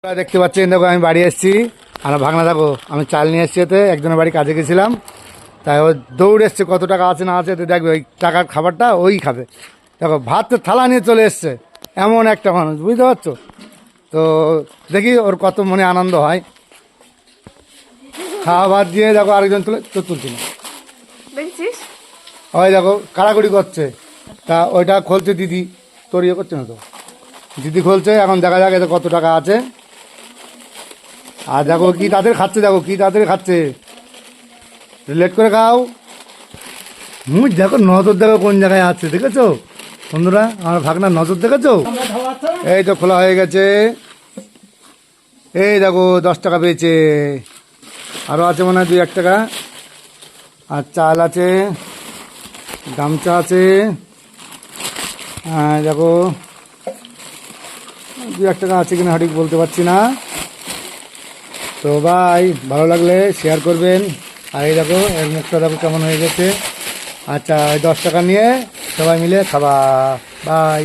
দেখতে পাচ্ছেন, দেখো আমি বাড়ি এসেছি আর ভাগনা, দেখো আমি চাল নিয়ে এসছি, এতে একজনের বাড়ি কাজে গেছিলাম, তাই ও দৌড় এসছে কত টাকা আছে না আছে, এতে দেখবে ওই টাকার খাবারটা ওই খাবে। দেখো ভাত তো থালা নিয়ে চলে এসছে, এমন একটা মানুষ, বুঝতে পারছো তো। দেখি ওর কত মনে আনন্দ হয়। খাওয়া ভাত দিয়ে দেখো আরেকজন তুলছি না, দেখছিস ওই দেখো কাড়াকুড়ি করছে, তা ওইটা খুলছে দিদি, তোর ইয়ে করছে না তো, দিদি খুলছে, এখন দেখা যাক এতে কত টাকা আছে। আর দেখো কি তাদের খাচ্ছে, দেখো কি তাদের খাচ্ছে, লেট করে খাও। মুখ দেখো, নজর দেখো কোন জায়গায় আছে, দেখেছো বন্ধুরা, আমার ভাগনার নজর দেখেছো। এই তো খোলা হয়ে গেছে, এই দেখো 10 টাকা পেয়েছে, আরও আছে মনে হয় 2-1 টাকা, আর চাল আছে, গামছা আছে, দেখো 2-1 টাকা আছে কিনা সঠিক বলতে পারছি না। তো ভাই ভালো লাগলে শেয়ার করবেন। আর এই দেখো এর মুখটা দেখো কেমন হয়ে গেছে। আচ্ছা, ওই 10 টাকা নিয়ে সবাই মিলে খাবা। বাই।